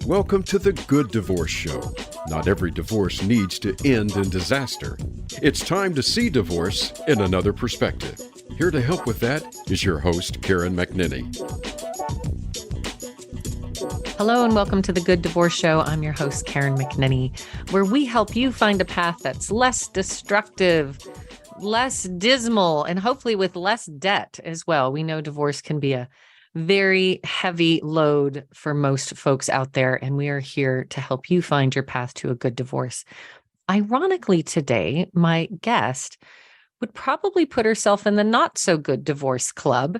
Welcome to the Good Divorce Show. Not every divorce needs to end in disaster. It's time to see divorce in another perspective. Here to help with that is your host, Karen McNinney. Hello and welcome to the Good Divorce Show. I'm your host, Karen McNinney, where we help you find a path that's less destructive, less dismal, and hopefully with less debt as well. We know divorce can be a very heavy load for most folks out there, and we are here to help you find your path to a good divorce. Ironically, today, my guest would probably put herself in the not so good divorce club,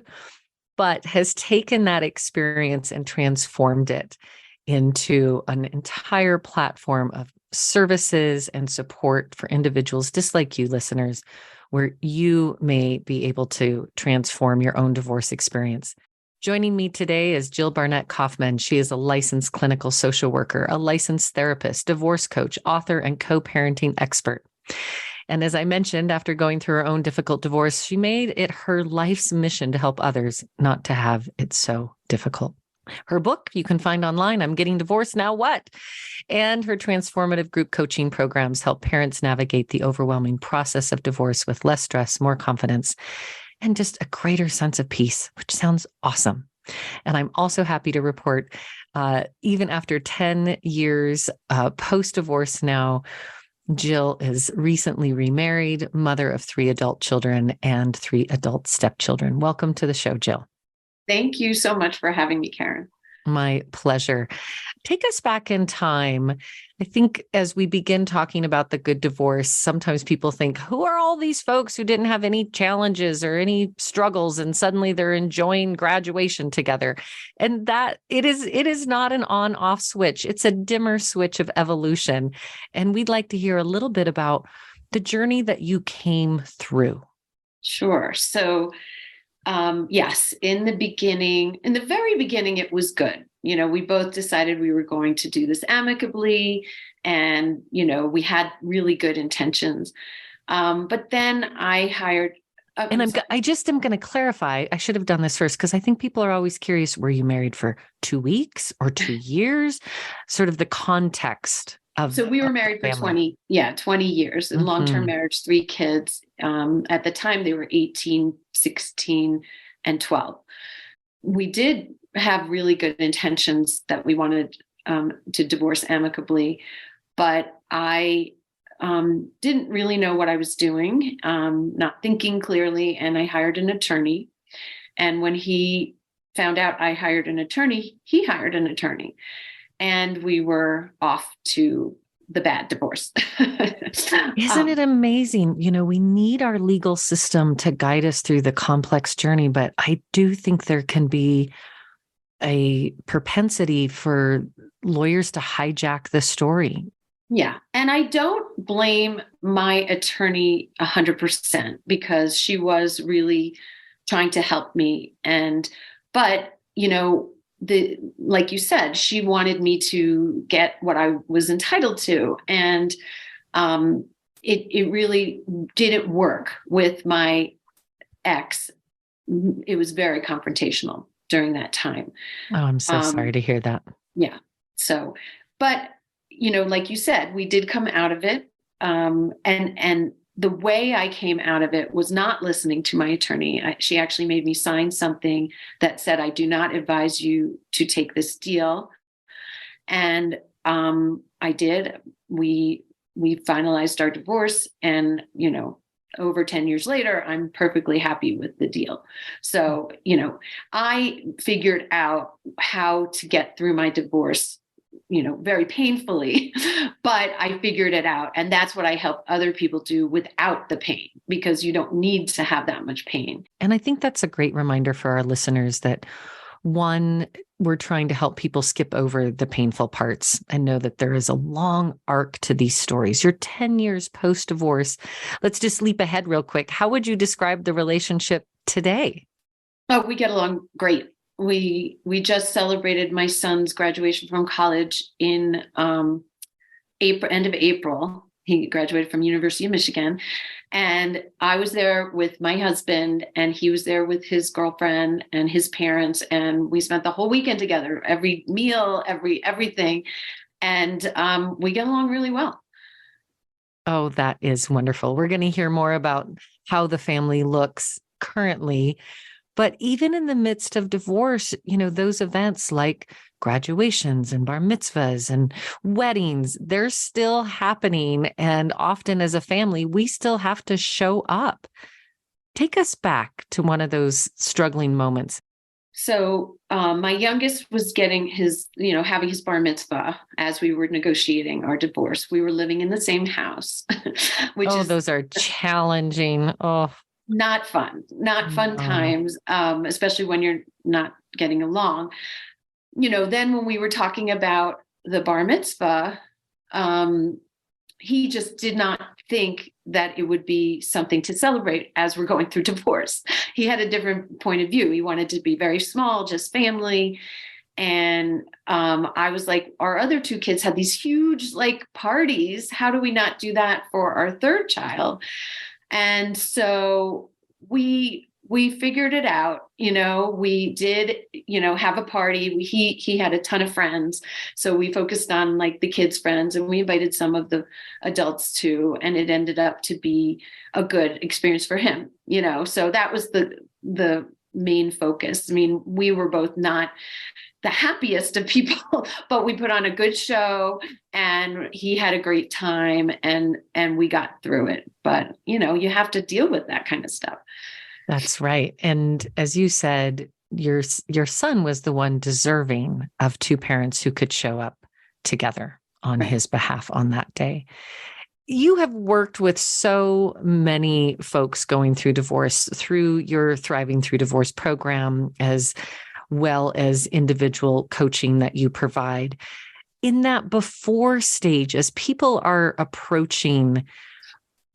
but has taken that experience and transformed it into an entire platform of services and support for individuals just like you listeners, where you may be able to transform your own divorce experience. Joining me today is Jill Barnett Kaufman. She is a licensed clinical social worker, a licensed therapist, divorce coach, author, and co-parenting expert. And as I mentioned, after going through her own difficult divorce, she made it her life's mission to help others not to have it so difficult. Her book you can find online, I'm Getting Divorced, Now What? And her transformative group coaching programs help parents navigate the overwhelming process of divorce with less stress, more confidence, and just a greater sense of peace, which sounds awesome. And I'm also happy to report, even after 10 years post-divorce now, Jill is recently remarried, mother of 3 adult children and 3 adult stepchildren. Welcome to the show, Jill. Thank you so much for having me, Karen. My pleasure. Take us back in time. I think as we begin talking about the good divorce, sometimes people think, who are all these folks who didn't have any challenges or any struggles and suddenly they're enjoying graduation together? And that it is not an on-off switch. It's a dimmer switch of evolution. And we'd like to hear a little bit about the journey that you came through. Sure. So yes, in the very beginning, it was good. We both decided we were going to do this amicably and, we had really good intentions. But then I hired. And I'm going to clarify, I should have done this first because I think people are always curious, were you married for 2 weeks or 2 years? Sort of the context of. So we were married for 20 years, in long-term marriage, 3 kids. At the time they were 18, 16, and 12. We did have really good intentions that we wanted to divorce amicably, but I didn't really know what I was doing, not thinking clearly, and I hired an attorney. And when he found out I hired an attorney, he hired an attorney. And we were off to the bad divorce. Isn't it amazing? We need our legal system to guide us through the complex journey, but I do think there can be a propensity for lawyers to hijack the story. Yeah. And I don't blame my attorney 100% because she was really trying to help me. But like you said, she wanted me to get what I was entitled to. And it really didn't work with my ex. It was very confrontational during that time. Oh, I'm so sorry to hear that. Yeah. So, but, like you said, we did come out of it. And the way I came out of it was not listening to my attorney. She actually made me sign something that said, I do not advise you to take this deal. And I did. We finalized our divorce and, over 10 years later, I'm perfectly happy with the deal. So, I figured out how to get through my divorce, very painfully, but I figured it out. And that's what I help other people do without the pain, because you don't need to have that much pain. And I think that's a great reminder for our listeners that, one, we're trying to help people skip over the painful parts and know that there is a long arc to these stories. You're 10 years post-divorce. Let's just leap ahead real quick. How would you describe the relationship today? Oh, we get along great. We just celebrated my son's graduation from college in end of April. He graduated from University of Michigan. And I was there with my husband, and he was there with his girlfriend and his parents. And we spent the whole weekend together, every meal, everything. And we get along really well. Oh, that is wonderful. We're going to hear more about how the family looks currently. But even in the midst of divorce, those events like graduations and bar mitzvahs and weddings, they're still happening. And often as a family, we still have to show up. Take us back to one of those struggling moments. So my youngest was getting having his bar mitzvah as we were negotiating our divorce. We were living in the same house, which is those are challenging. Oh, not fun times, especially when you're not getting along. Then when we were talking about the bar mitzvah, he just did not think that it would be something to celebrate as we're going through divorce. He had a different point of view. He wanted to be very small, just family. And I was like, our other two kids had these huge parties. How do we not do that for our third child? And so we figured it out. We did, have a party. He had a ton of friends. So we focused on the kids' friends, and we invited some of the adults too. And it ended up to be a good experience for him, so that was the main focus. I mean, we were both not the happiest of people, but we put on a good show, and he had a great time, and we got through it. But, you have to deal with that kind of stuff. That's right. And as you said, your son was the one deserving of two parents who could show up together on his behalf on that day. You have worked with so many folks going through divorce through your Thriving Through Divorce program, as well as individual coaching that you provide. In that before stage, as people are approaching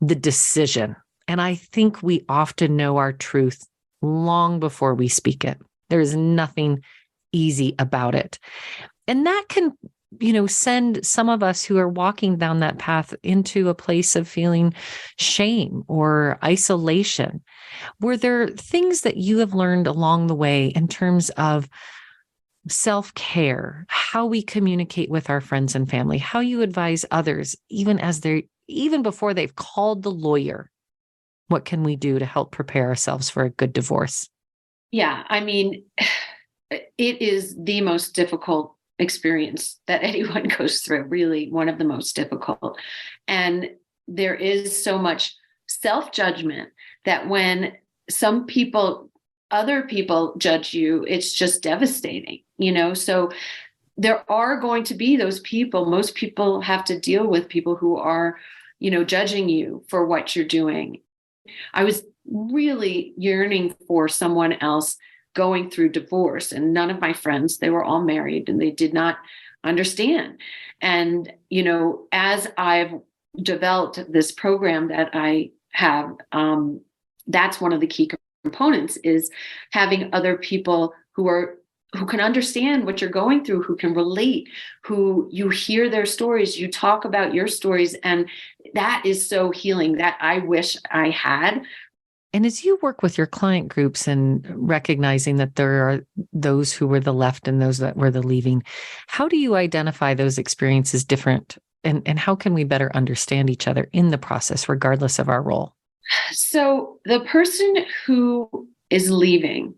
the decision, and I think we often know our truth long before we speak it. There is nothing easy about it. And that can, send some of us who are walking down that path into a place of feeling shame or isolation. Were there things that you have learned along the way in terms of self-care, how we communicate with our friends and family, how you advise others, even before they've called the lawyer? What can we do to help prepare ourselves for a good divorce? Yeah, I mean, it is the most difficult experience that anyone goes through, really one of the most difficult. And there is so much self-judgment that when other people judge you, it's just devastating, So there are going to be those people. Most people have to deal with people who are, judging you for what you're doing. I was really yearning for someone else going through divorce, and none of my friends, they were all married, and they did not understand. And, as I've developed this program that I have, that's one of the key components, is having other people who can understand what you're going through, who can relate, who you hear their stories, you talk about your stories. And that is so healing, that I wish I had. And as you work with your client groups and recognizing that there are those who were the left and those that were the leaving, how do you identify those experiences different? And how can we better understand each other in the process, regardless of our role? So the person who is leaving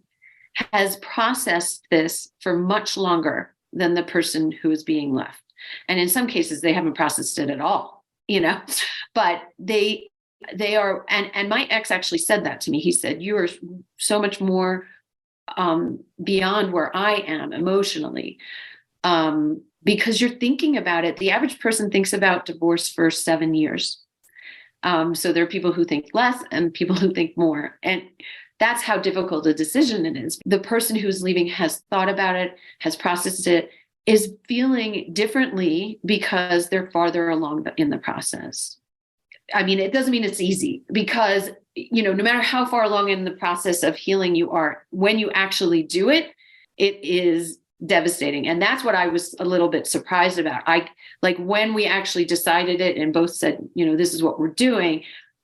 has processed this for much longer than the person who is being left. And in some cases, they haven't processed it at all, but they are, and my ex actually said that to me. He said, you are so much more beyond where I am emotionally, because you're thinking about it. The average person thinks about divorce for 7 years. So there are people who think less and people who think more. And that's how difficult a decision it is. The person who's leaving has thought about it, has processed it, is feeling differently because they're farther along in the process. I mean, it doesn't mean it's easy, because, no matter how far along in the process of healing you are, when you actually do it, it is devastating. And that's what I was a little bit surprised about. When we actually decided it and both said, this is what we're doing,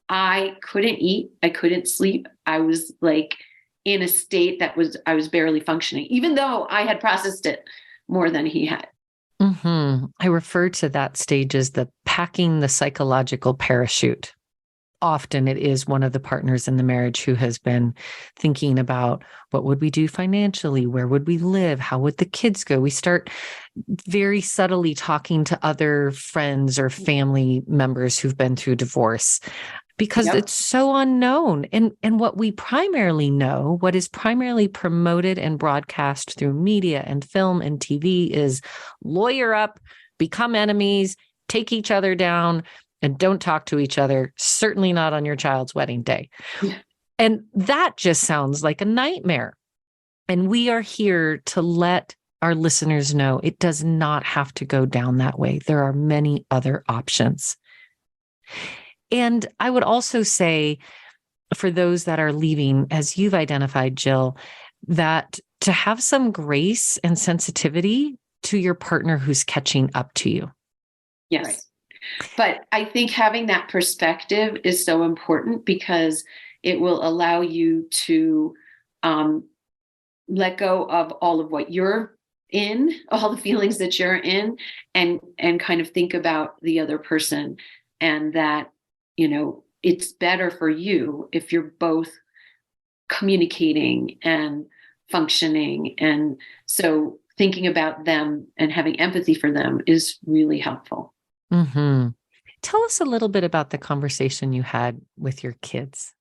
I couldn't eat. I couldn't sleep. I was like in a state I was barely functioning, even though I had processed it more than he had. I refer to that stage as the packing the psychological parachute. Often it is one of the partners in the marriage who has been thinking about what would we do financially? Where would we live? How would the kids go? We start very subtly talking to other friends or family members who've been through divorce because it's so unknown. And what we primarily know, what is primarily promoted and broadcast through media and film and TV is lawyer up, become enemies, take each other down, and don't talk to each other, certainly not on your child's wedding day. Yeah. And that just sounds like a nightmare. And we are here to let our listeners know it does not have to go down that way. There are many other options. And I would also say, for those that are leaving, as you've identified, Jill, that to have some grace and sensitivity to your partner who's catching up to you. Yes. Right. But I think having that perspective is so important because it will allow you to let go of all of what you're in, all the feelings that you're in, and kind of think about the other person, and that, it's better for you if you're both communicating and functioning. And so thinking about them and having empathy for them is really helpful. Tell us a little bit about the conversation you had with your kids.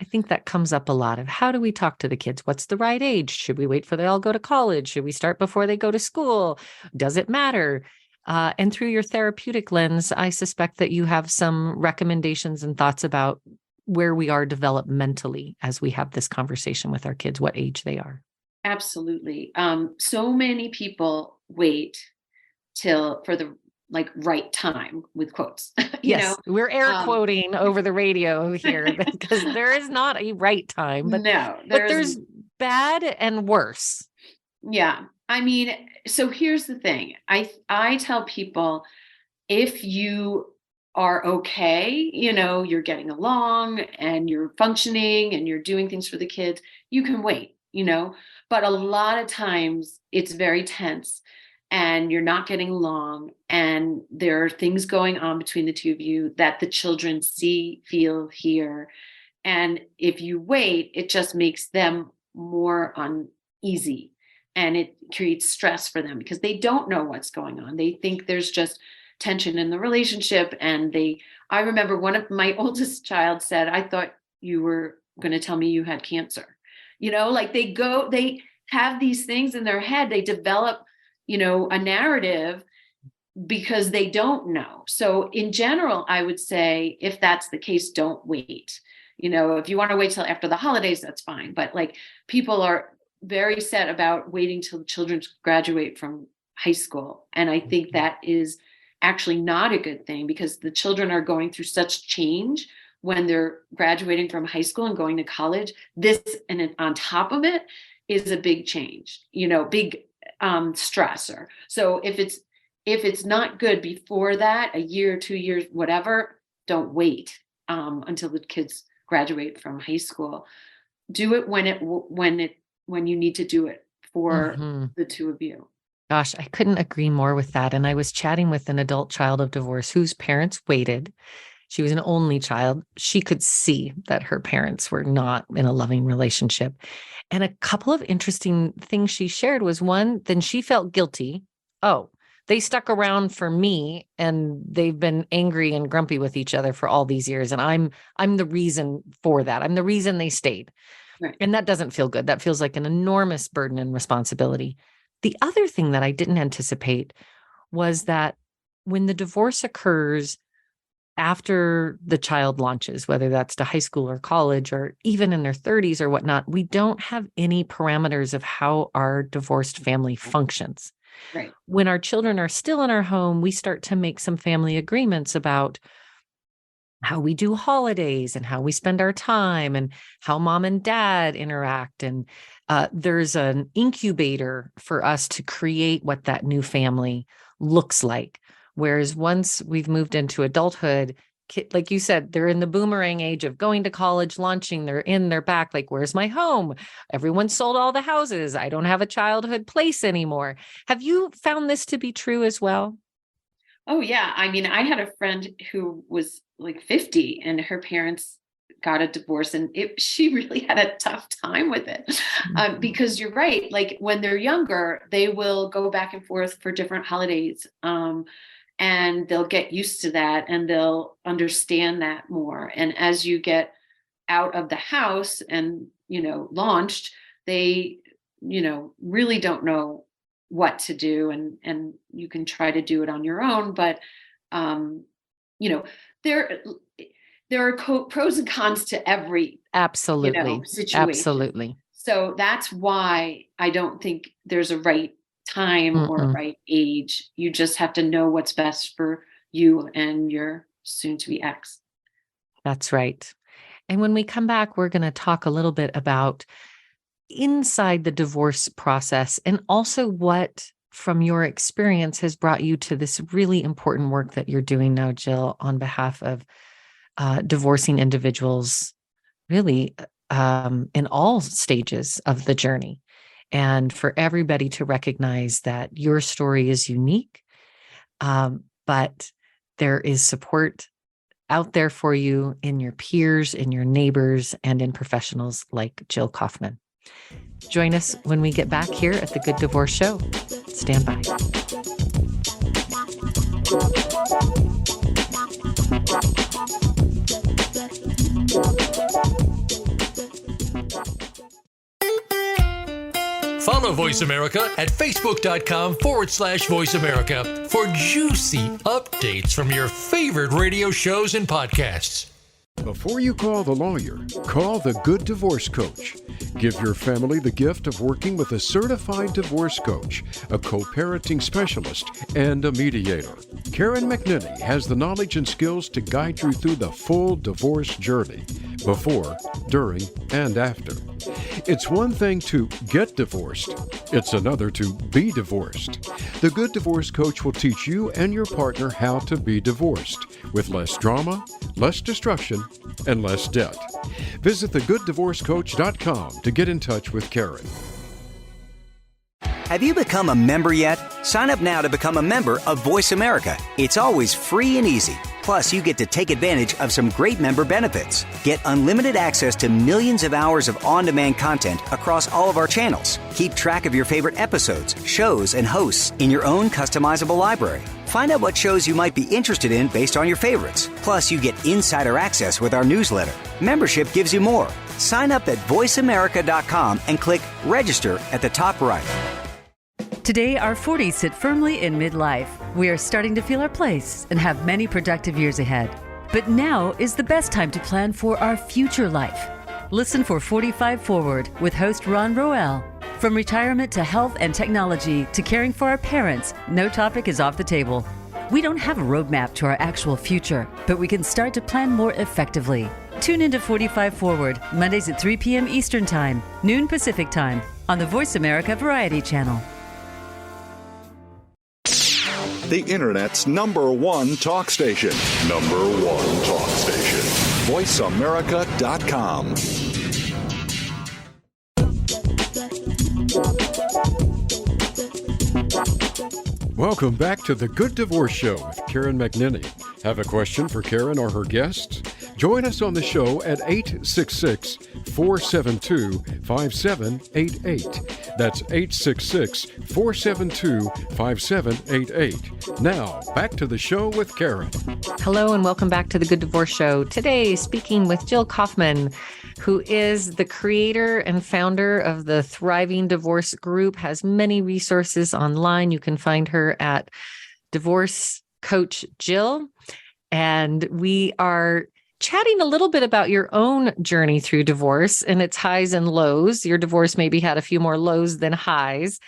I think that comes up a lot of how do we talk to the kids? What's the right age? Should we wait for they all go to college? Should we start before they go to school? Does it matter? And through your therapeutic lens, I suspect that you have some recommendations and thoughts about where we are developmentally as we have this conversation with our kids, what age they are. Absolutely. So many people wait for the right time with quotes. Yes, we're air quoting over the radio here because there is not a right time, but there's bad and worse. Yeah. I mean, so here's the thing. I tell people, if you are okay, you're getting along and you're functioning and you're doing things for the kids, you can wait, but a lot of times it's very tense and you're not getting along and there are things going on between the two of you that the children see, feel, hear. And if you wait, it just makes them more uneasy and it creates stress for them because they don't know what's going on. They think there's just tension in the relationship. And I remember one of my oldest child said, I thought you were going to tell me you had cancer. They have these things in their head. They develop, a narrative because they don't know. So in general, I would say if that's the case, don't wait. If you want to wait till after the holidays, that's fine. But people are very set about waiting till children graduate from high school. And I think that is actually not a good thing because the children are going through such change when they're graduating from high school and going to college. This, and on top of it, is a big change, big stressor. So if it's not good before that, a year, 2 years, whatever, don't wait until the kids graduate from high school. Do it when you need to do it for the two of you. Gosh, I couldn't agree more with that. And I was chatting with an adult child of divorce whose parents waited. She was an only child. She could see that her parents were not in a loving relationship. And a couple of interesting things she shared was one, then she felt guilty. Oh, they stuck around for me and they've been angry and grumpy with each other for all these years. And I'm the reason for that. I'm the reason they stayed. Right. And that doesn't feel good. That feels like an enormous burden and responsibility. The other thing that I didn't anticipate was that when the divorce occurs after the child launches, whether that's to high school or college or even in their 30s or whatnot, we don't have any parameters of how our divorced family functions. Right. When our children are still in our home, we start to make some family agreements about how we do holidays and how we spend our time and how mom and dad interact. And there's an incubator for us to create what that new family looks like. Whereas once we've moved into adulthood, like you said, they're in the boomerang age of going to college, launching, they're back. Like, where's my home? Everyone sold all the houses. I don't have a childhood place anymore. Have you found this to be true as well? Oh, yeah. I mean, I had a friend who was like 50 and her parents got a divorce, and she really had a tough time with it. Because you're right. Like when they're younger, they will go back and forth for different holidays. And they'll get used to that and they'll understand that more. And as you get out of the house and, launched, they, really don't know what to do, and you can try to do it on your own, but there are pros and cons to every Absolutely. situation. Absolutely. So that's why I don't think there's a right time or a right age. You just have to know what's best for you and your soon to be ex. That's right. And when we come back, we're going to talk a little bit about inside the divorce process, and also what from your experience has brought you to this really important work that you're doing now, Jill, on behalf of divorcing individuals, really in all stages of the journey. And for everybody to recognize that your story is unique, but there is support out there for you in your peers, in your neighbors, and in professionals like Jill Kaufman. Join us when we get back here at the Good Divorce Show. Stand by. Follow Voice America at facebook.com/Voice America for juicy updates from your favorite radio shows and podcasts. Before you call the lawyer, call the Good Divorce Coach. Give your family the gift of working with a certified divorce coach, a co-parenting specialist, and a mediator. Karen McNinney has the knowledge and skills to guide you through the full divorce journey, before, during, and after. It's one thing to get divorced. It's another to be divorced. The Good Divorce Coach will teach you and your partner how to be divorced with less drama, less destruction, and less debt. Visit thegooddivorcecoach.com to get in touch with Karen. Have you become a member yet? Sign up now to become a member of Voice America. It's always free and easy. Plus, you get to take advantage of some great member benefits. Get unlimited access to millions of hours of on-demand content across all of our channels. Keep track of your favorite episodes, shows, and hosts in your own customizable library. Find out what shows you might be interested in based on your favorites. Plus, you get insider access with our newsletter. Membership gives you more. Sign up at voiceamerica.com and click register at the top right. Today, our 40s sit firmly in midlife. We are starting to feel our place and have many productive years ahead. But now is the best time to plan for our future life. Listen for 45 Forward with host Ron Roel. From retirement to health and technology to caring for our parents, no topic is off the table. We don't have a roadmap to our actual future, but we can start to plan more effectively. Tune into 45 Forward, Mondays at 3 p.m. Eastern Time, noon Pacific Time, on the Voice America Variety Channel. The Internet's #1 talk station. #1 talk station. VoiceAmerica.com. Welcome back to the Good Divorce Show with Karen McNinney. Have a question for Karen or her guests? Join us on the show at 866-472-5788. That's 866-472-5788. Now, back to the show with Karen. Hello and welcome back to the Good Divorce Show. Today, speaking with Jill Kaufman, who is the creator and founder of the Thriving Divorce Group, has many resources online. You can find her at Divorce Coach Jill. And we are chatting a little bit about your own journey through divorce and its highs and lows. Your divorce maybe had a few more lows than highs.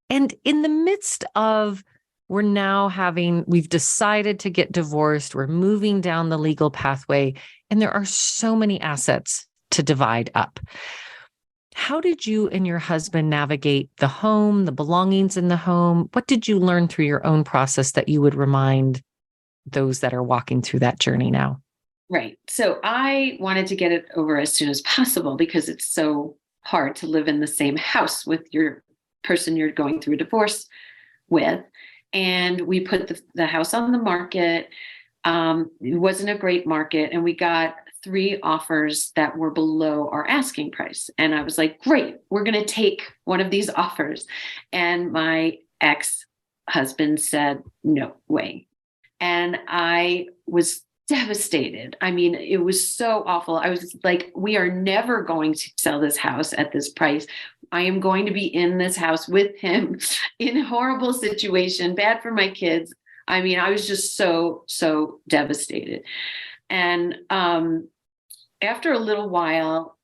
And in the midst of we've decided to get divorced, we're moving down the legal pathway, and there are so many assets to divide up. How did you and your husband navigate the home, the belongings in the home? What did you learn through your own process that you would remind those that are walking through that journey now? Right. So I wanted to get it over as soon as possible because it's so hard to live in the same house with your person you're going through a divorce with. And we put the house on the market. It wasn't a great market. And we got 3 offers that were below our asking price. And I was like, great, we're going to take one of these offers. And my ex-husband said, no way. And I was devastated. I mean, it was so awful. I was like, we are never going to sell this house at this price. I am going to be in this house with him in a horrible situation, bad for my kids. I mean, I was just so devastated. And after a little while,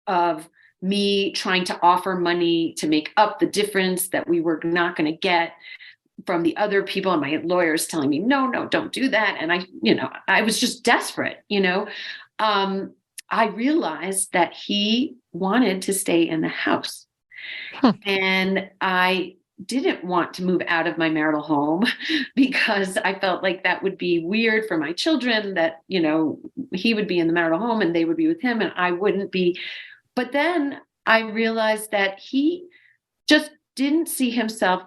of me trying to offer money to make up the difference that we were not going to get from the other people, and my lawyers telling me, no, don't do that. And I was just desperate, I realized that he wanted to stay in the house. And I didn't want to move out of my marital home because I felt like that would be weird for my children, that, he would be in the marital home and they would be with him and I wouldn't be. But then I realized that he just didn't see himself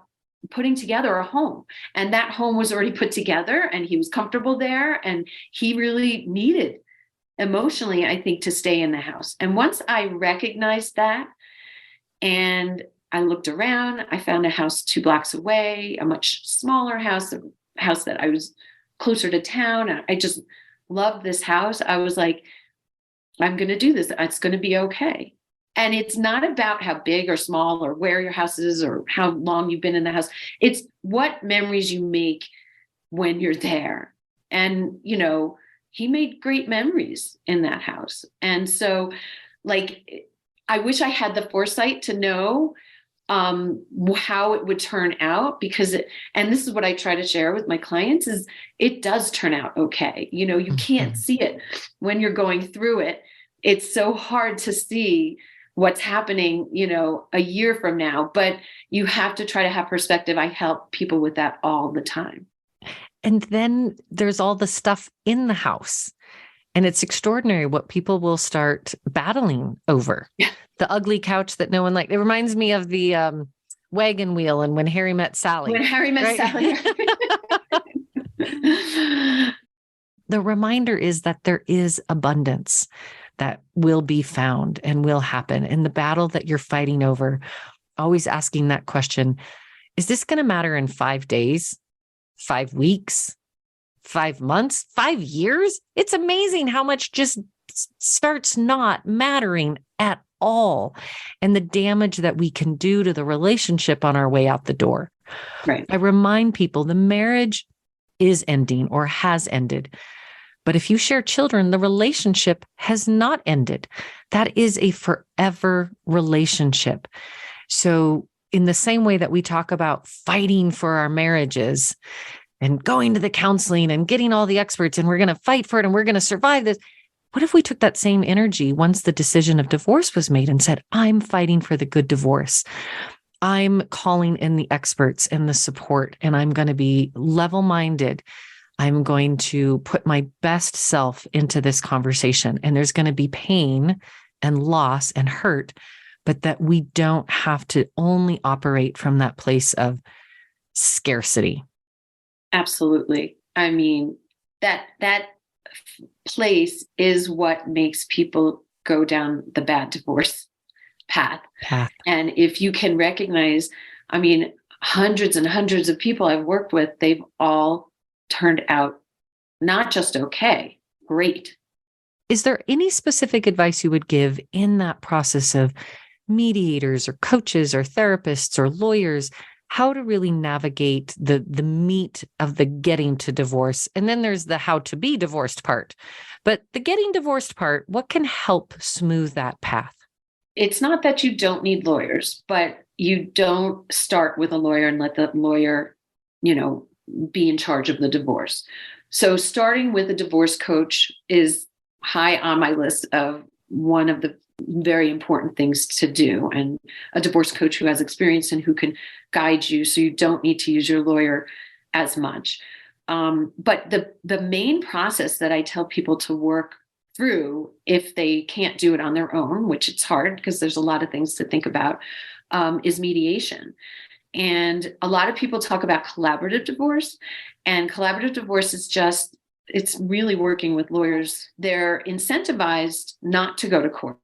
putting together a home, and that home was already put together and he was comfortable there, and he really needed emotionally, I think, to stay in the house. And once I recognized that, and I looked around, I found a house 2 blocks away, a much smaller house, a house that I was closer to town. I just loved this house. I was like, I'm going to do this. It's going to be okay. And it's not about how big or small or where your house is or how long you've been in the house. It's what memories you make when you're there. And, he made great memories in that house. And so, I wish I had the foresight to know how it would turn out, because and this is what I try to share with my clients, is it does turn out okay. You can't see it when you're going through it. It's so hard to see what's happening, a year from now, but you have to try to have perspective. I help people with that all the time. And then there's all the stuff in the house. And it's extraordinary what people will start battling over. Yeah. The ugly couch that no one liked. It reminds me of the wagon wheel and When Harry Met Sally. When Harry Met Sally. The reminder is that there is abundance that will be found and will happen. And the battle that you're fighting over, always asking that question, is this going to matter in 5 days, 5 weeks, 5 months, 5 years? It's amazing how much just starts not mattering at all, and the damage that we can do to the relationship on our way out the door. Right. I remind people the marriage is ending or has ended. But if you share children, the relationship has not ended. That is a forever relationship. So in the same way that we talk about fighting for our marriages and going to the counseling and getting all the experts, and we're going to fight for it and we're going to survive this, what if we took that same energy once the decision of divorce was made and said, I'm fighting for the good divorce. I'm calling in the experts and the support, and I'm going to be level-minded. I'm going to put my best self into this conversation, and there's going to be pain and loss and hurt, but that we don't have to only operate from that place of scarcity. Absolutely. I mean, that place is what makes people go down the bad divorce path. And if you can recognize, I mean, hundreds and hundreds of people I've worked with, they've all turned out not just okay, great. Is there any specific advice you would give in that process of mediators or coaches or therapists or lawyers, how to really navigate the meat of the getting to divorce? And then there's the how to be divorced part. But the getting divorced part, what can help smooth that path? It's not that you don't need lawyers, but you don't start with a lawyer and let the lawyer, be in charge of the divorce. So starting with a divorce coach is high on my list of one of the very important things to do, and a divorce coach who has experience and who can guide you so you don't need to use your lawyer as much. But the main process that I tell people to work through, if they can't do it on their own, which it's hard because there's a lot of things to think about, is mediation. And a lot of people talk about collaborative divorce, and collaborative divorce is just, it's really working with lawyers. They're incentivized not to go to court.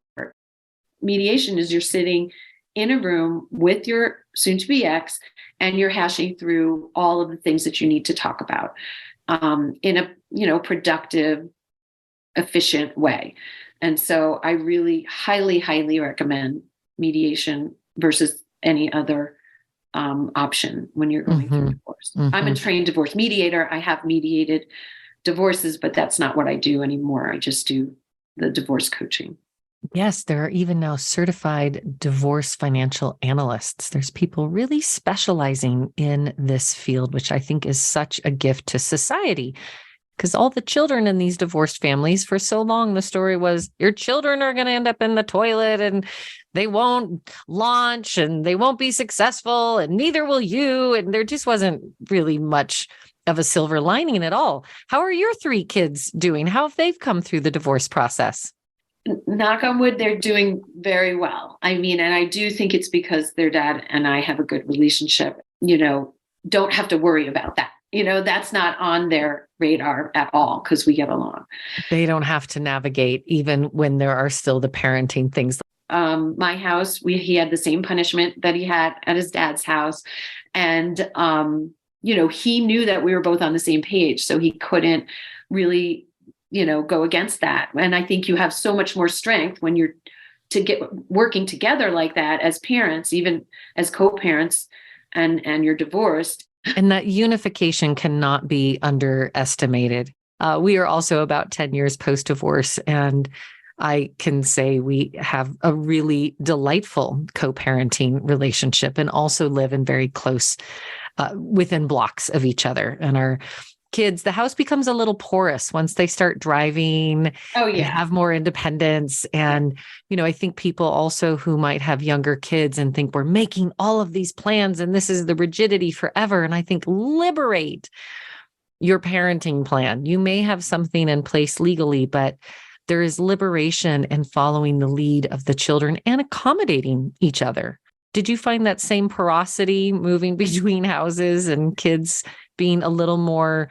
Mediation is you're sitting in a room with your soon-to-be ex, and you're hashing through all of the things that you need to talk about in a productive, efficient way. And so I really highly, highly recommend mediation versus any other option when you're going through divorce. I'm a trained divorce mediator. I have mediated divorces, but that's not what I do anymore. I just do the divorce coaching. Yes, there are even now certified divorce financial analysts. There's people really specializing in this field, which I think is such a gift to society. Because all the children in these divorced families, for so long, the story was your children are going to end up in the toilet and they won't launch and they won't be successful and neither will you. And there just wasn't really much of a silver lining at all. How are your 3 kids doing? How have they come through the divorce process? Knock on wood, they're doing very well. I mean, and I do think it's because their dad and I have a good relationship, don't have to worry about that. That's not on their radar at all because we get along. They don't have to navigate even when there are still the parenting things. My house, he had the same punishment that he had at his dad's house. And, he knew that we were both on the same page. So he couldn't really, go against that. And I think you have so much more strength when you're working together like that as parents, even as co-parents, and you're divorced. And that unification cannot be underestimated. We are also about 10 years post-divorce, and I can say we have a really delightful co-parenting relationship and also live in very close, within blocks of each other. And our kids, the house becomes a little porous once they start driving. Oh, yeah. And have more independence. And, I think people also who might have younger kids and think we're making all of these plans and this is the rigidity forever. And I think liberate your parenting plan. You may have something in place legally, but there is liberation in following the lead of the children and accommodating each other. Did you find that same porosity moving between houses and kids being a little more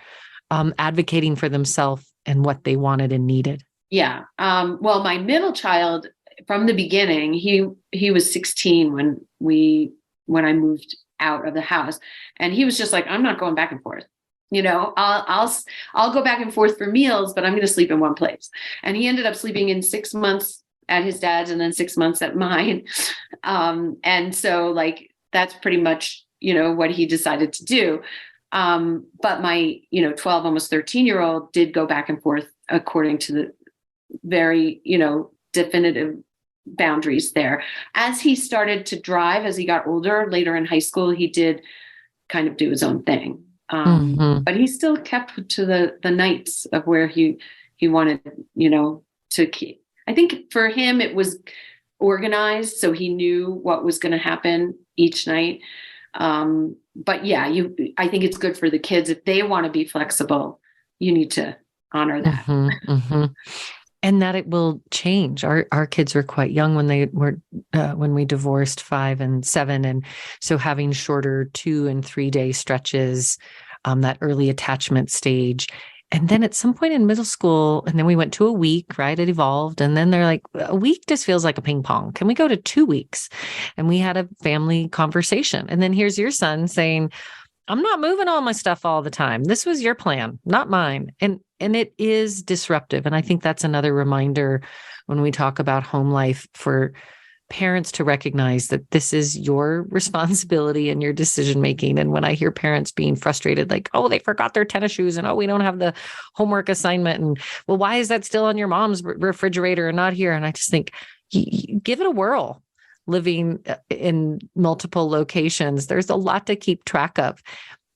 advocating for themselves and what they wanted and needed? Yeah. Well, my middle child, from the beginning, he was 16 when I moved out of the house, and he was just like, I'm not going back and forth. I'll go back and forth for meals, but I'm going to sleep in one place. And he ended up sleeping in 6 months at his dad's and then 6 months at mine. And so that's pretty much, what he decided to do. But my, 12, almost 13-year-old did go back and forth according to the very, definitive boundaries there. As he started to drive, as he got older, later in high school, he did kind of do his own thing. But he still kept to the nights of where he wanted, to keep. I think for him, it was organized. So he knew what was going to happen each night. But yeah, I think it's good for the kids. If they want to be flexible, you need to honor that. And that it will change. Our kids were quite young when we divorced, 5 and 7. And so having shorter 2 and 3 day stretches, that early attachment stage. And then at some point in middle school, and then we went to a week, right? It evolved. And then they're like, a week just feels like a ping pong. Can we go to 2 weeks? And we had a family conversation. And then here's your son saying, I'm not moving all my stuff all the time. This was your plan, not mine. And it is disruptive. And I think that's another reminder when we talk about home life for parents to recognize that this is your responsibility and your decision making. And when I hear parents being frustrated, like, oh, they forgot their tennis shoes and, oh, we don't have the homework assignment. And well, why is that still on your mom's refrigerator and not here? And I just think, give it a whirl. Living in multiple locations, there's a lot to keep track of,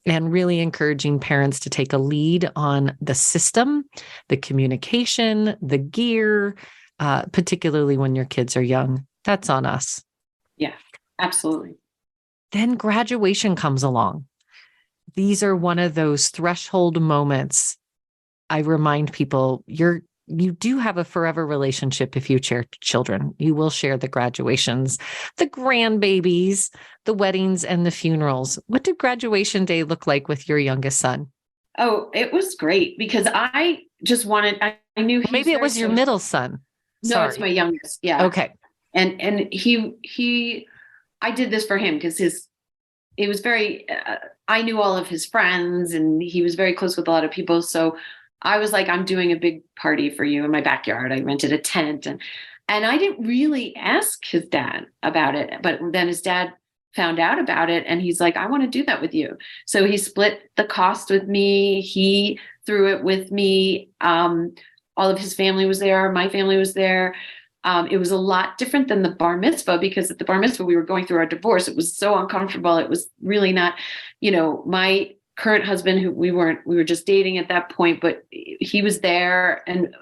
and really encouraging parents to take a lead on the system, the communication, the gear, particularly when your kids are young. That's on us. Yeah, absolutely. Then graduation comes along. these are one of those threshold moments. I remind people you do have a forever relationship if you share children. You will share the graduations, the grandbabies, the weddings, and the funerals. What did graduation day look like with your youngest son? Oh, it was great because I just wanted, I knew maybe it was your middle son. No, Sorry. it's my youngest. Yeah. Okay. And I did this for him because it was very, I knew all of his friends and he was very close with a lot of people. So I was like, I'm doing a big party for you in my backyard. I rented a tent and I didn't really ask his dad about it, but then his dad found out about it and he's like, I want to do that with you. So he split the cost with me. He threw it with me. All of his family was there. My family was there. It was a lot different than the bar mitzvah because at the bar mitzvah, we were going through our divorce. It was so uncomfortable. It was really not, my current husband, who we were just dating at that point, but he was there and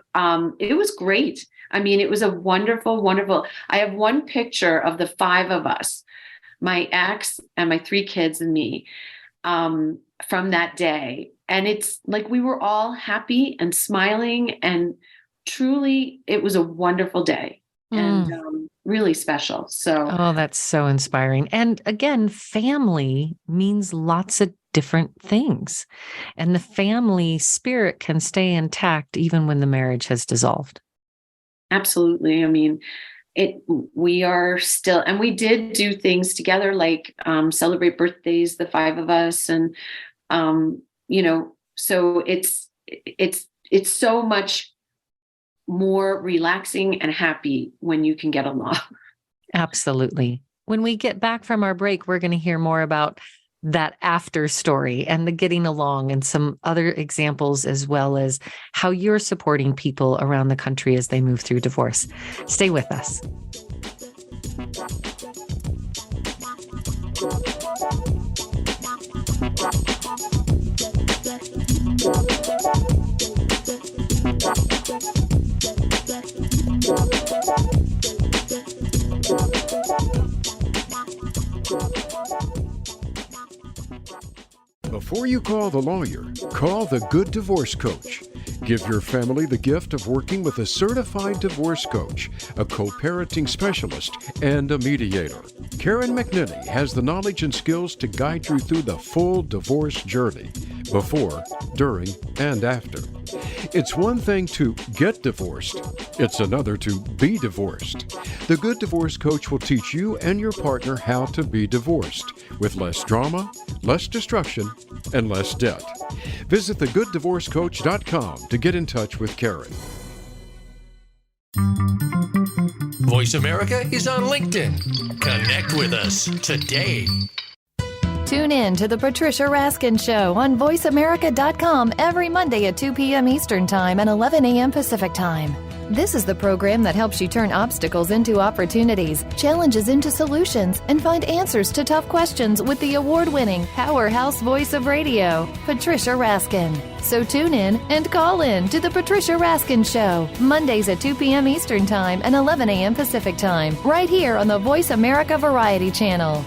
it was great. I mean, it was a wonderful, wonderful, I have one picture of the 5 of us, my ex and my 3 kids and me from that day. And it's like we were all happy and smiling and truly it was a wonderful day and really special. So, oh, that's so inspiring. And again, family means lots of different things. And the family spirit can stay intact even when the marriage has dissolved. Absolutely. I mean, we are still, and we did do things together, like celebrate birthdays, the 5 of us. And, so it's so much more relaxing and happy when you can get along. Absolutely. When we get back from our break, we're going to hear more about that after story and the getting along and some other examples, as well as how you're supporting people around the country as they move through divorce. Stay with us. Before you call the lawyer, call the Good Divorce Coach. Give your family the gift of working with a certified divorce coach, a co-parenting specialist, and a mediator. Karen McNinney has the knowledge and skills to guide you through the full divorce journey, before, during, and after. It's one thing to get divorced. It's another to be divorced. The Good Divorce Coach will teach you and your partner how to be divorced with less drama, less destruction, and less debt. Visit thegooddivorcecoach.com to get in touch with Karen. Voice America is on LinkedIn. Connect with us today. Tune in to The Patricia Raskin Show on voiceamerica.com every Monday at 2 p.m. Eastern Time and 11 a.m. Pacific Time. This is the program that helps you turn obstacles into opportunities, challenges into solutions, and find answers to tough questions with the award-winning powerhouse voice of radio, Patricia Raskin. So tune in and call in to The Patricia Raskin Show, Mondays at 2 p.m. Eastern Time and 11 a.m. Pacific Time, right here on the Voice America Variety Channel.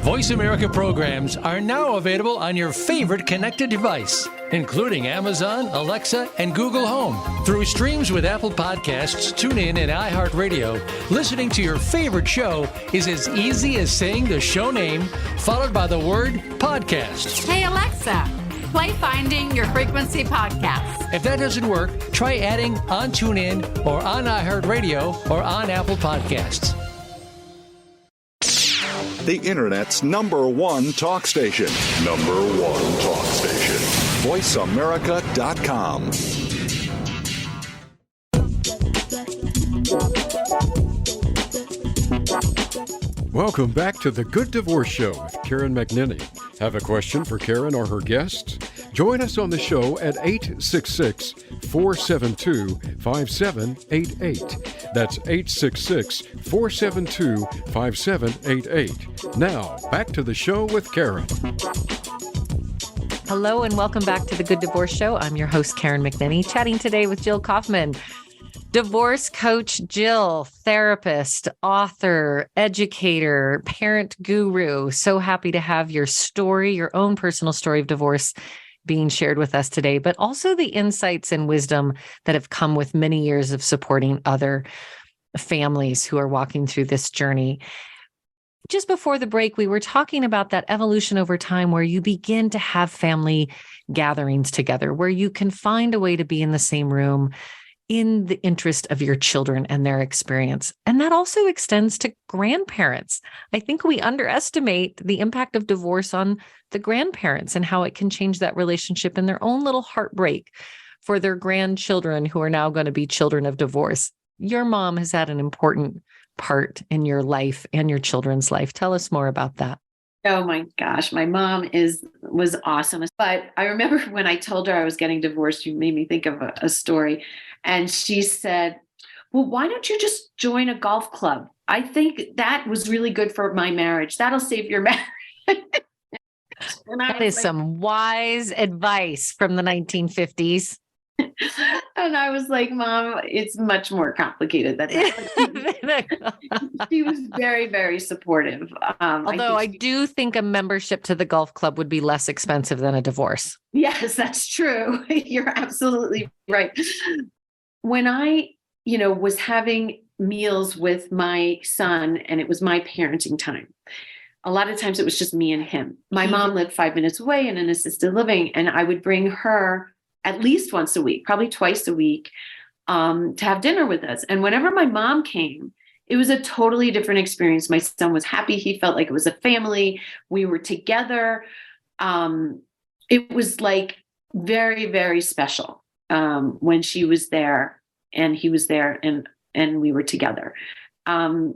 Voice America programs are now available on your favorite connected device, including Amazon, Alexa, and Google Home. Through streams with Apple Podcasts, TuneIn, and iHeartRadio, listening to your favorite show is as easy as saying the show name followed by the word podcast. Hey, Alexa, play Finding Your Frequency podcast. If that doesn't work, try adding on TuneIn or on iHeartRadio or on Apple Podcasts. The Internet's #1 talk station. #1 talk station. VoiceAmerica.com. Welcome back to the Good Divorce Show with Karen McNinney. Have a question for Karen or her guests? Join us on the show at 866-472-5788. That's 866-472-5788. Now, back to the show with Karen. Hello and welcome back to the Good Divorce Show. I'm your host, Karen McNinney, chatting today with Jill Kaufman. Divorce coach Jill, therapist, author, educator, parent guru. So happy to have your story, your own personal story of divorce being shared with us today, but also the insights and wisdom that have come with many years of supporting other families who are walking through this journey. Just before the break, we were talking about that evolution over time where you begin to have family gatherings together, where you can find a way to be in the same room in the interest of your children and their experience. And that also extends to grandparents. I think we underestimate the impact of divorce on the grandparents and how it can change that relationship and their own little heartbreak for their grandchildren who are now going to be children of divorce. Your mom has had an important part in your life and your children's life. Tell us more about that. Oh my gosh, my mom was awesome. But I remember when I told her I was getting divorced, you made me think of a story. And she said, well, why don't you just join a golf club? I think that was really good for my marriage. That'll save your marriage. That is some wise advice from the 1950s. And I was like, Mom, it's much more complicated than that. She was very, very supportive. Although I do think a membership to the golf club would be less expensive than a divorce. Yes, that's true. You're absolutely right. When I, was having meals with my son and it was my parenting time, a lot of times it was just me and him. My mom lived 5 minutes away in an assisted living, and I would bring her at least once a week, probably twice a week, to have dinner with us. And whenever my mom came, it was a totally different experience. My son was happy. He felt like it was a family. We were together. It was like very, very special when she was there and he was there and we were together. And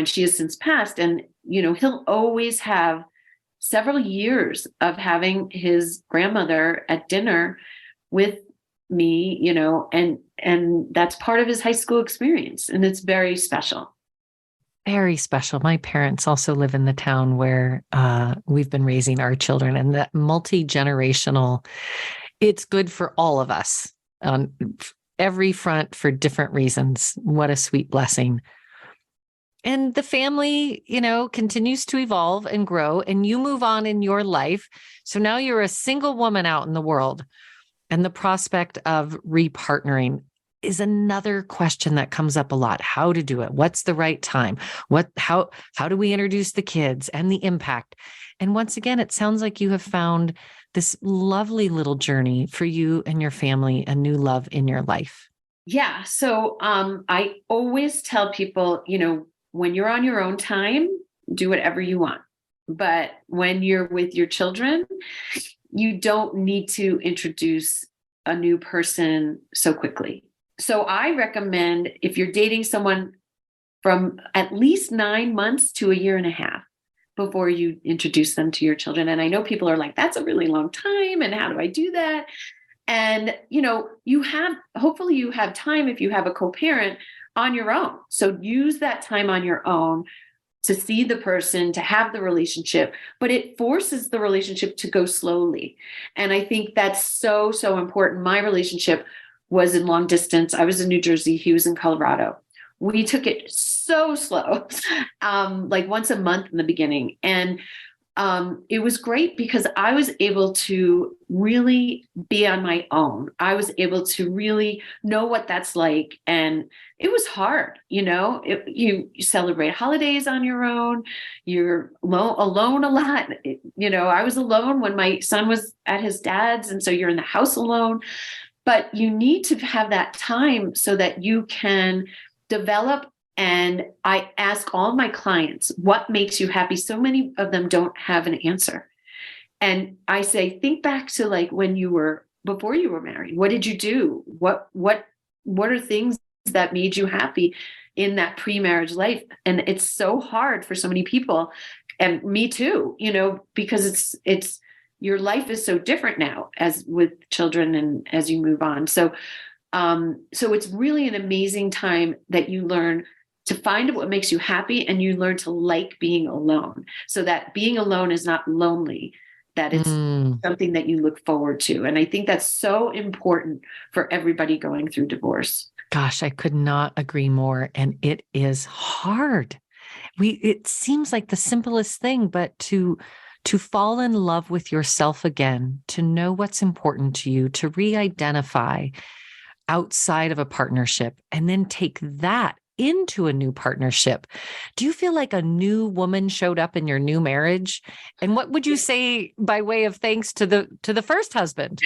she has since passed. And, he'll always have several years of having his grandmother at dinner with me, and that's part of his high school experience. And it's very special. Very special. My parents also live in the town where we've been raising our children, and that multi-generational, it's good for all of us on every front for different reasons. What a sweet blessing. And the family, continues to evolve and grow, and you move on in your life. So now you're a single woman out in the world. And the prospect of repartnering is another question that comes up a lot. How to do it? What's the right time? How do we introduce the kids and the impact? And once again, it sounds like you have found this lovely little journey for you and your family, a new love in your life. Yeah. So I always tell people, when you're on your own time, do whatever you want. But when you're with your children, you don't need to introduce a new person so quickly. So I recommend, if you're dating someone, from at least 9 months to a year and a half before you introduce them to your children. And I know people are like, that's a really long time. And how do I do that? And, hopefully you have time if you have a co-parent on your own. So use that time on your own to see the person, to have the relationship, but it forces the relationship to go slowly. And I think that's so, so important. My relationship was in long distance. I was in New Jersey. He was in Colorado. We took it so slow, like once a month in the beginning. And it was great because I was able to really be on my own. I was able to really know what that's like. And it was hard, you celebrate holidays on your own. You're alone a lot. I was alone when my son was at his dad's. And so you're in the house alone, but you need to have that time so that you can develop. And I ask all my clients, what makes you happy? So many of them don't have an answer. And I say, think back to like before you were married. What did you do? What are things that made you happy in that pre-marriage life? And it's so hard for so many people, and me too, because it's your life is so different now as with children and as you move on. So it's really an amazing time that you learn to find what makes you happy, and you learn to like being alone, so that being alone is not lonely, that it's something that you look forward to. And I think that's so important for everybody going through divorce. Gosh, I could not agree more. And it is hard. It seems like the simplest thing, but to fall in love with yourself again, to know what's important to you, to re-identify outside of a partnership, and then take that into a new partnership. Do you feel like a new woman showed up in your new marriage? And what would you say by way of thanks to the first husband?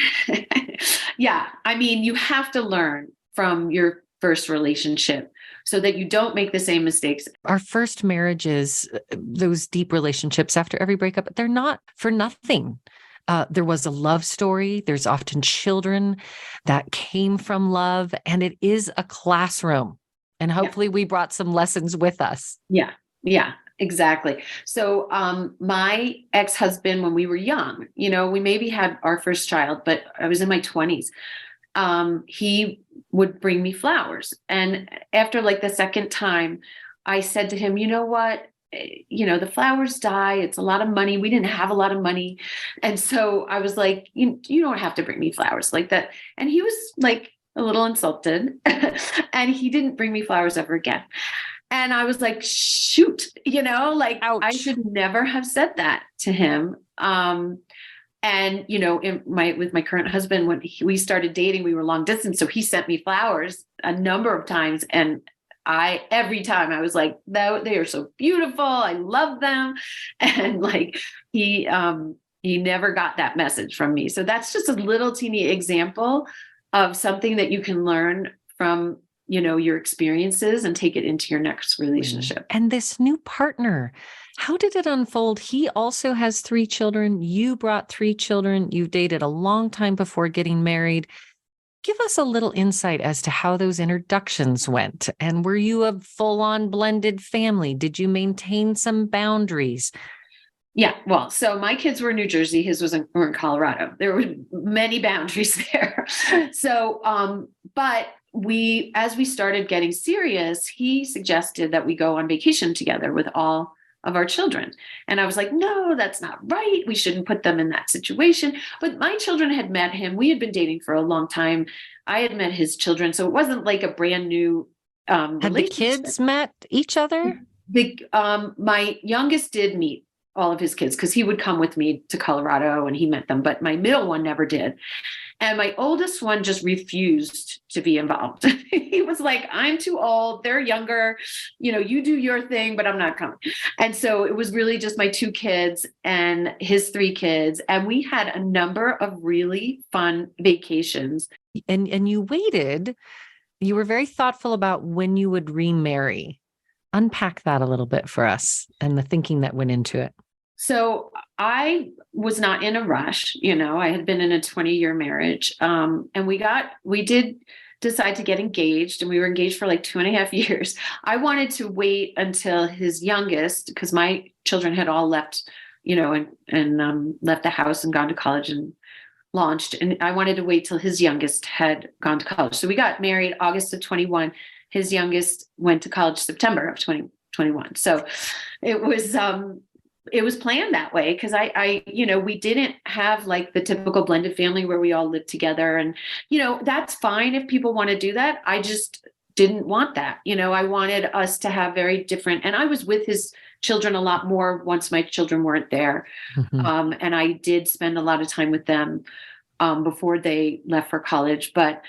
Yeah. I mean, you have to learn from your first relationship so that you don't make the same mistakes. Our first marriages, those deep relationships after every breakup, they're not for nothing. There was a love story. There's often children that came from love, and it is a classroom. And hopefully we brought some lessons with us. Yeah, exactly. So my ex-husband, when we were young, we maybe had our first child, but I was in my 20s. He would bring me flowers. And after like the second time, I said to him, you know what? The flowers die. It's a lot of money. We didn't have a lot of money. And so I was like, you don't have to bring me flowers like that. And he was like a little insulted and he didn't bring me flowers ever again. And I was like, shoot, like ouch. I should never have said that to him. And, with my current husband, when we started dating, we were long distance. So he sent me flowers a number of times. And every time I was like, they are so beautiful. I love them. And like, he never got that message from me. So that's just a little teeny example of something that you can learn from, your experiences and take it into your next relationship. And this new partner, how did it unfold? He also has 3 children. You brought 3 children. You've dated a long time before getting married. Give us a little insight as to how those introductions went. And were you a full-on blended family? Did you maintain some boundaries? Yeah, well, so my kids were in New Jersey. His were in Colorado. There were many boundaries there. So, but as we started getting serious, he suggested that we go on vacation together with all of our children. And I was like, no, that's not right. We shouldn't put them in that situation. But my children had met him. We had been dating for a long time. I had met his children. So it wasn't like a brand new Had the kids met each other? My youngest did meet all of his kids because he would come with me to Colorado and he met them. But my middle one never did. And my oldest one just refused to be involved. He was like, I'm too old. They're younger. You do your thing, but I'm not coming. And so it was really just my 2 kids and his 3 kids. And we had a number of really fun vacations. And you waited. You were very thoughtful about when you would remarry. Unpack that a little bit for us and the thinking that went into it. So I was not in a rush. I had been in a 20-year marriage. And we did decide to get engaged, and we were engaged for like 2.5 years. I wanted to wait until his youngest, because my children had all left, and left the house and gone to college and launched. And I wanted to wait till his youngest had gone to college. So we got married August of 21. His youngest went to college September of 2021. So it was planned that way because we didn't have like the typical blended family where we all lived together. And, that's fine if people want to do that. I just didn't want that. I wanted us to have very different, and I was with his children a lot more once my children weren't there. Mm-hmm. And I did spend a lot of time with them before they left for college, but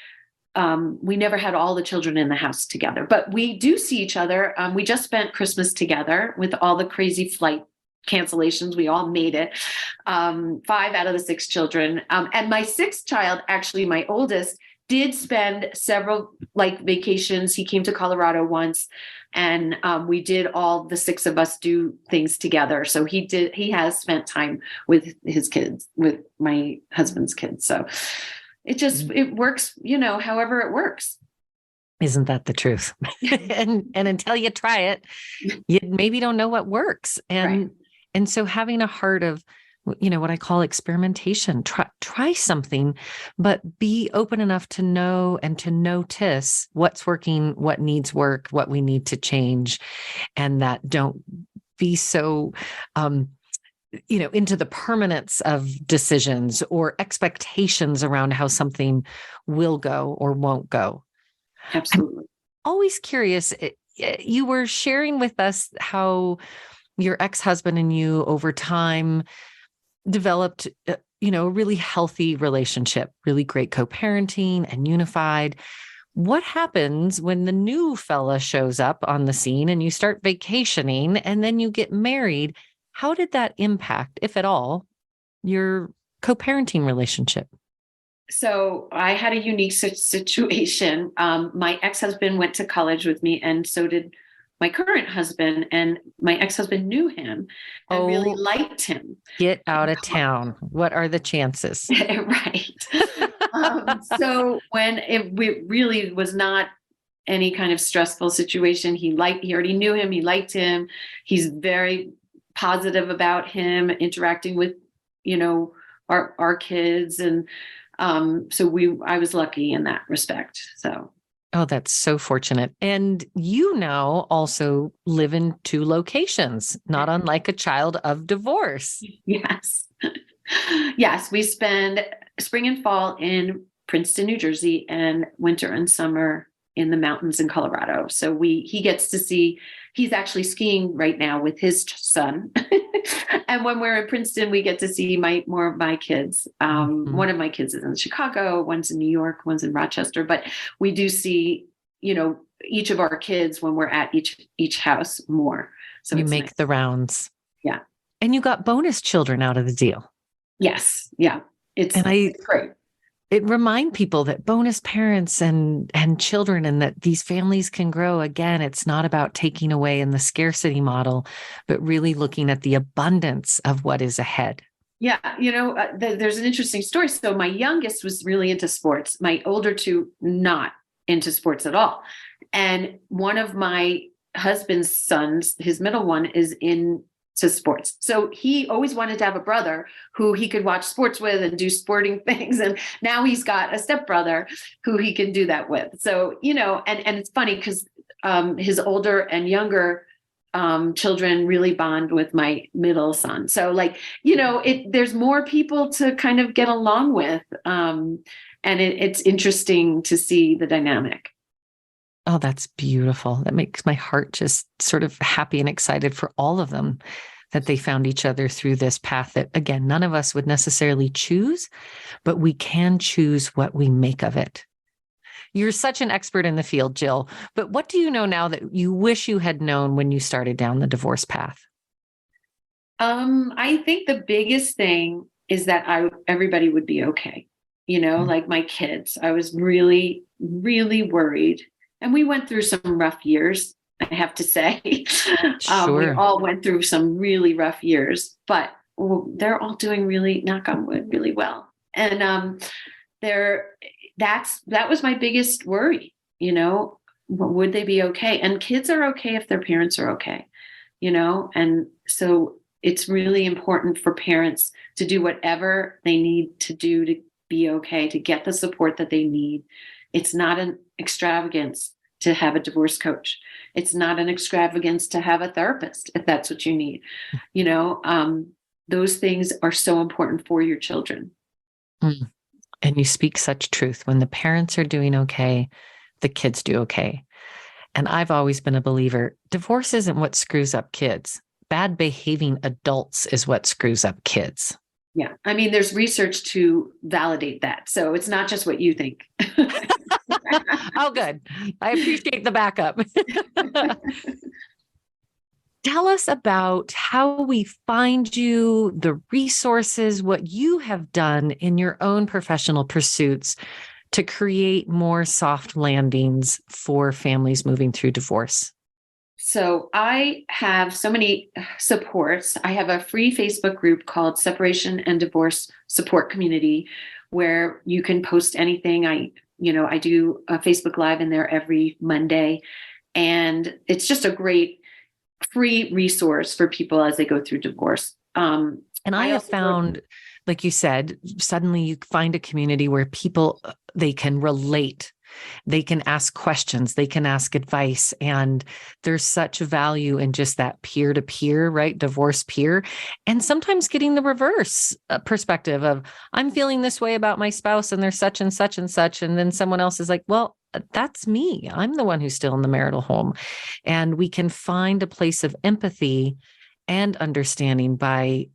we never had all the children in the house together, but we do see each other. We just spent Christmas together with all the crazy flight cancellations. We all made it. 5 out of the 6 children. And my 6th child, actually my oldest, did spend several vacations. He came to Colorado once, and we did all the 6 of us do things together. So he has spent time with his kids, with my husband's kids. So it works, however it works. Isn't that the truth? and until you try it, you maybe don't know what works. And so having a heart of, what I call experimentation, try something, but be open enough to know and to notice what's working, what needs work, what we need to change, and that don't be so, into the permanence of decisions or expectations around how something will go or won't go. Absolutely. Always curious. You were sharing with us how your ex-husband and you over time developed, a really healthy relationship, really great co-parenting and unified. What happens when the new fella shows up on the scene and you start vacationing and then you get married? How did that impact, if at all, your co-parenting relationship? So I had a unique situation. My ex-husband went to college with me, and so did my current husband. And my ex-husband knew him and really liked him. Get out of town. What are the chances? Right. So when it really was not any kind of stressful situation, he already knew him. He liked him. He's very positive about him interacting with, our kids. And so I was lucky in that respect. So. Oh, that's so fortunate. And you now also live in 2 locations, not unlike a child of divorce. Yes. Yes. We spend spring and fall in Princeton, New Jersey, and winter and summer in the mountains in Colorado. So he gets to see, he's actually skiing right now with his son. And when we're in Princeton, we get to see more of my kids. One of my kids is in Chicago, one's in New York, one's in Rochester, but we do see, each of our kids when we're at each house more. So you make the rounds. Yeah. And you got bonus children out of the deal. Yes. Yeah. It's great. It remind people that bonus parents and children, and that these families can grow. Again, it's not about taking away in the scarcity model, but really looking at the abundance of what is ahead. Yeah. There's an interesting story. So my youngest was really into sports. My older 2, not into sports at all. And one of my husband's sons, his middle one, is into sports. So he always wanted to have a brother who he could watch sports with and do sporting things. And now he's got a stepbrother who he can do that with. So, and it's funny because his older and younger children really bond with my middle son. So there's more people to kind of get along with. And it's interesting to see the dynamic. Oh, that's beautiful. That makes my heart just sort of happy and excited for all of them, that they found each other through this path that, again, none of us would necessarily choose, but we can choose what we make of it. You're such an expert in the field, Jill, but what do you know now that you wish you had known when you started down the divorce path? I think the biggest thing is that everybody would be okay. Like my kids, I was really, really worried. And we went through some rough years, I have to say. Sure. We all went through some really rough years, but they're all doing really, knock on wood, really well. And that was my biggest worry. Would they be okay? And kids are okay if their parents are okay. And so it's really important for parents to do whatever they need to do to be okay, to get the support that they need. It's not an extravagance to have a divorce coach. It's not an extravagance to have a therapist, if that's what you need. Those things are so important for your children. And you speak such truth. When the parents are doing okay, the kids do okay. And I've always been a believer, divorce isn't what screws up kids. Bad behaving adults is what screws up kids. Yeah. I mean, there's research to validate that. So it's not just what you think. Oh, good. I appreciate the backup. Tell us about how we find you, the resources, what you have done in your own professional pursuits to create more soft landings for families moving through divorce. So I have so many supports. I have a free Facebook group called Separation and Divorce Support Community, where you can post anything. I do a Facebook Live in there every Monday, and it's just a great free resource for people as they go through divorce. And I have found, like you said, suddenly you find a community where people, they can relate. They can ask questions, they can ask advice. And there's such value in just that peer-to-peer, right? Divorce peer. And sometimes getting the reverse perspective of, I'm feeling this way about my spouse and they're such and such and such. And then someone else is like, well, that's me. I'm the one who's still in the marital home. And we can find a place of empathy and understanding by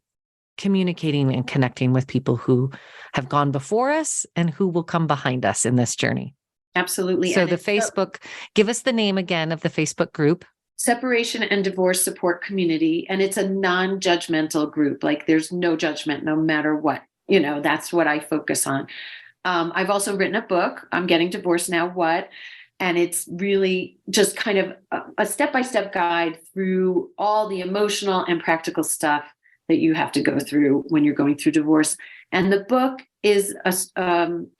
communicating and connecting with people who have gone before us and who will come behind us in this journey. Absolutely. So the Facebook, give us the name again of the Facebook group. Separation and Divorce Support Community. And it's a non-judgmental group. Like there's no judgment, no matter what, that's what I focus on. I've also written a book, I'm Getting Divorced Now What? And it's really just kind of a step-by-step guide through all the emotional and practical stuff that you have to go through when you're going through divorce. And the book is a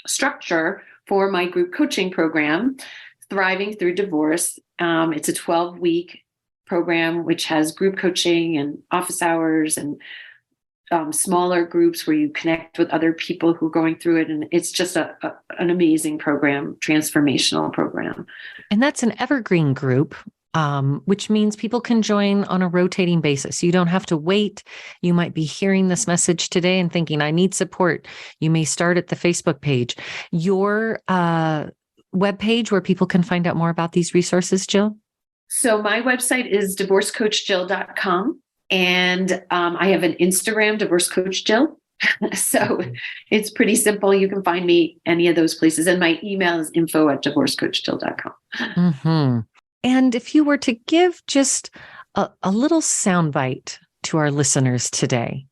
structure for my group coaching program, Thriving Through Divorce. It's a 12-week program, which has group coaching and office hours and smaller groups where you connect with other people who are going through it. And it's just an amazing program, transformational program. And that's an evergreen group, which means people can join on a rotating basis. You don't have to wait. You might be hearing this message today and thinking, I need support. You may start at the Facebook page. Your webpage where people can find out more about these resources, Jill? So my website is divorcecoachjill.com. And I have an Instagram, Divorce Coach Jill. So it's pretty simple. You can find me any of those places. And my email is info@divorcecoachjill.com. Mm-hmm. And if you were to give just a little soundbite to our listeners today,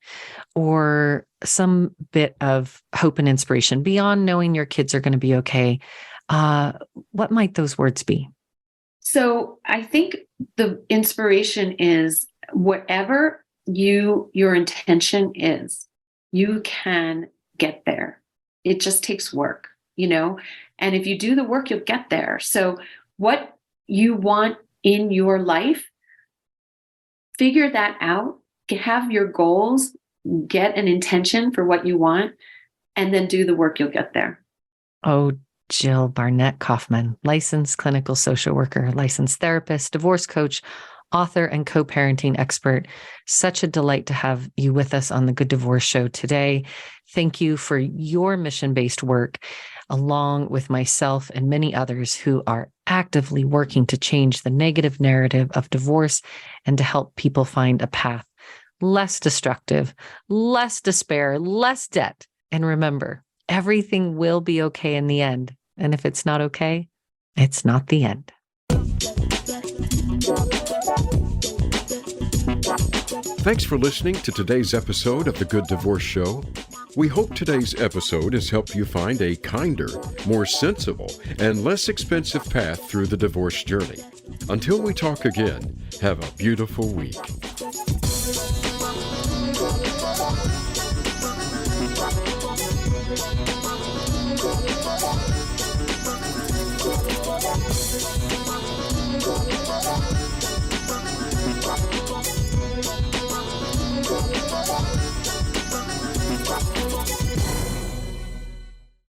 or some bit of hope and inspiration beyond knowing your kids are going to be okay, what might those words be? So I think the inspiration is whatever your intention is, you can get there. It just takes work, and if you do the work, you'll get there. So what you want in your life, figure that out, have your goals, get an intention for what you want, and then do the work, you'll get there. Oh, Jill Barnett Kaufman, licensed clinical social worker, licensed therapist, divorce coach, author, and co-parenting expert. Such a delight to have you with us on the Good Divorce Show today. Thank you for your mission-based work, along with myself and many others who are actively working to change the negative narrative of divorce and to help people find a path less destructive, less despair, less debt. And remember, everything will be okay in the end. And if it's not okay, it's not the end. Thanks for listening to today's episode of The Good Divorce Show. We hope today's episode has helped you find a kinder, more sensible, and less expensive path through the divorce journey. Until we talk again, have a beautiful week.